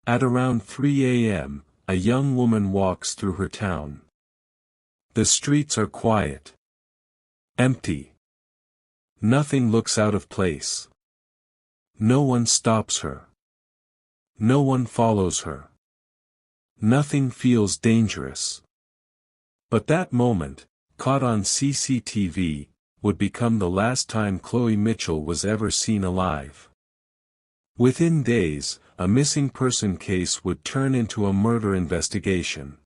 At around 3 a.m., a young woman walks through her town. The streets are quiet. Empty. Nothing looks out of place. No one stops her. No one follows her. Nothing feels dangerous. But that moment, caught on CCTV, would become the last time Chloe Mitchell was ever seen alive. Within days, a missing person case would turn into a murder investigation.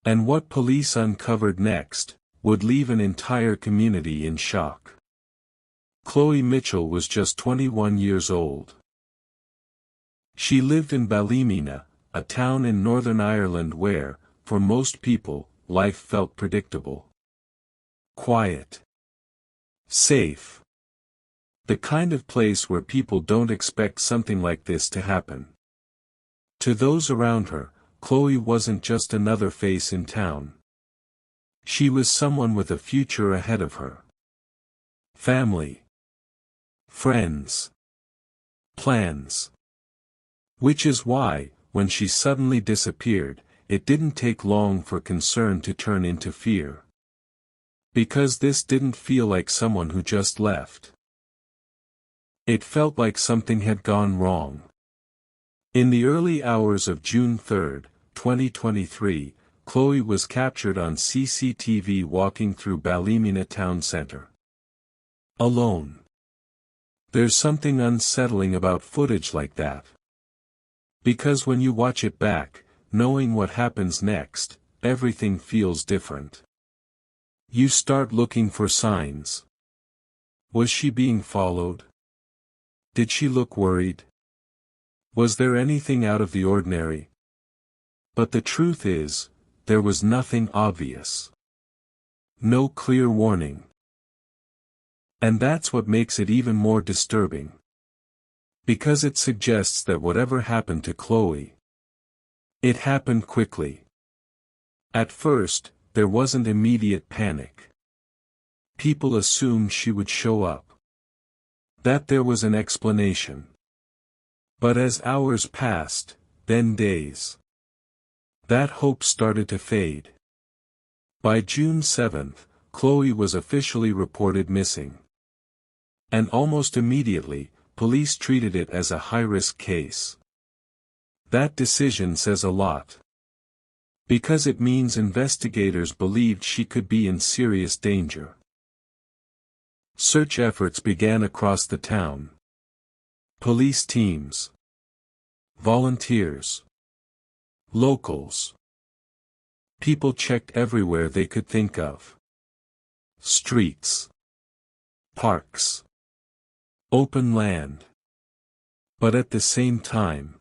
And what police uncovered next would leave an entire community in shock. Chloe Mitchell was just 21 years old. She lived in Ballymena, a town in Northern Ireland where, for most people, life felt predictable. Quiet. Safe. The kind of place where people don't expect something like this to happen. To those around her, Chloe wasn't just another face in town. She was someone with a future ahead of her. Family. Friends. Plans. Which is why, when she suddenly disappeared, it didn't take long for concern to turn into fear. Because this didn't feel like someone who just left. It felt like something had gone wrong. In the early hours of June 3, 2023, Chloe was captured on CCTV walking through Ballymena town center. Alone. There's something unsettling about footage like that. Because when you watch it back, knowing what happens next, everything feels different. You start looking for signs. Was she being followed? Did she look worried? Was there anything out of the ordinary? But the truth is, there was nothing obvious. No clear warning. And that's what makes it even more disturbing. Because it suggests that whatever happened to Chloe, it happened quickly. At first, there wasn't immediate panic. People assumed she would show up. That there was an explanation. But as hours passed, then days, that hope started to fade. By June 7, Chloe was officially reported missing. And almost immediately, police treated it as a high-risk case. That decision says a lot. Because it means investigators believed she could be in serious danger. Search efforts began across the town. Police teams. Volunteers. Locals. People checked everywhere they could think of. Streets. Parks. Open land. But at the same time,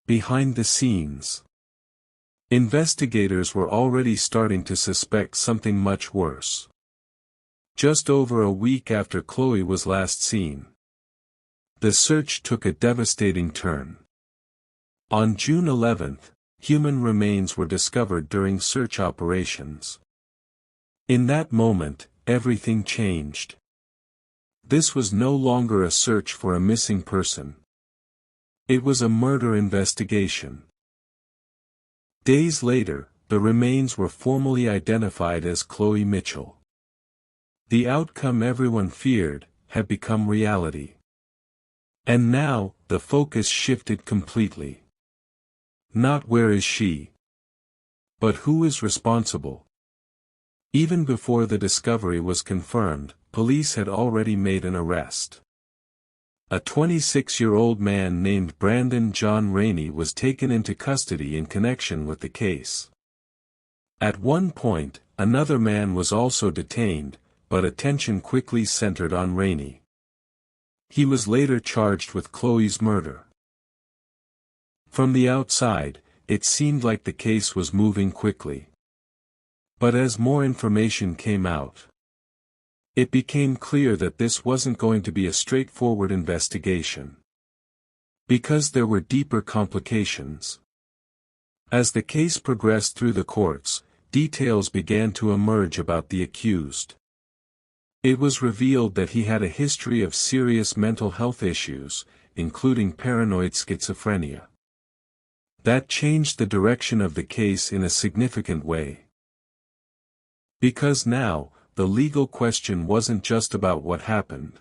behind the scenes, investigators were already starting to suspect something much worse. Just over a week after Chloe was last seen, the search took a devastating turn. On June 11, human remains were discovered during search operations. In that moment, everything changed. This was no longer a search for a missing person. It was a murder investigation. Days later, the remains were formally identified as Chloe Mitchell. The outcome everyone feared had become reality. And now, the focus shifted completely. Not where is she, but who is responsible. Even before the discovery was confirmed, police had already made an arrest. A 26-year-old man named Brandon John Rainey was taken into custody in connection with the case. At one point, another man was also detained, but attention quickly centered on Rainey. He was later charged with Chloe's murder. From the outside, it seemed like the case was moving quickly. But as more information came out, it became clear that this wasn't going to be a straightforward investigation. Because there were deeper complications. As the case progressed through the courts, details began to emerge about the accused. It was revealed that he had a history of serious mental health issues, including paranoid schizophrenia. That changed the direction of the case in a significant way. Because now, the legal question wasn't just about what happened.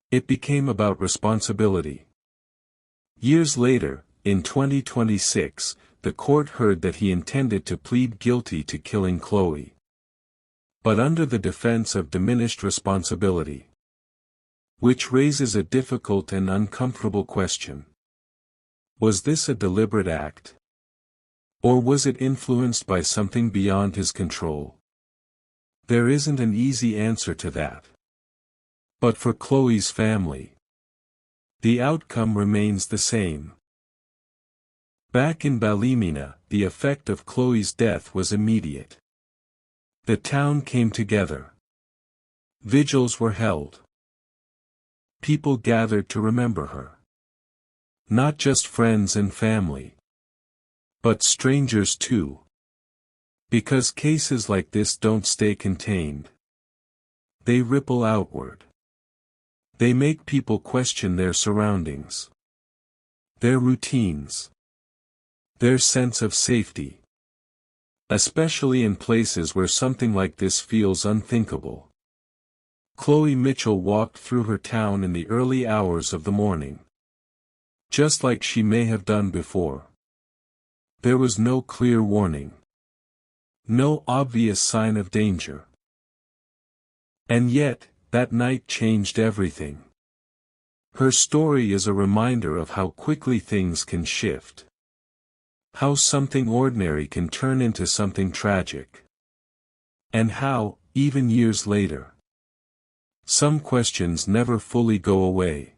It became about responsibility. Years later, in 2026, the court heard that he intended to plead guilty to killing Chloe. But under the defense of diminished responsibility. Which raises a difficult and uncomfortable question. Was this a deliberate act? Or was it influenced by something beyond his control? There isn't an easy answer to that. But for Chloe's family, the outcome remains the same. Back in Ballymena, the effect of Chloe's death was immediate. The town came together. Vigils were held. People gathered to remember her. Not just friends and family, but strangers too. Because cases like this don't stay contained. They ripple outward. They make people question their surroundings, their routines, their sense of safety. Especially in places where something like this feels unthinkable. Chloe Mitchell walked through her town in the early hours of the morning. Just like she may have done before. There was no clear warning. No obvious sign of danger. And yet, that night changed everything. Her story is a reminder of how quickly things can shift. How something ordinary can turn into something tragic. And how, even years later, some questions never fully go away.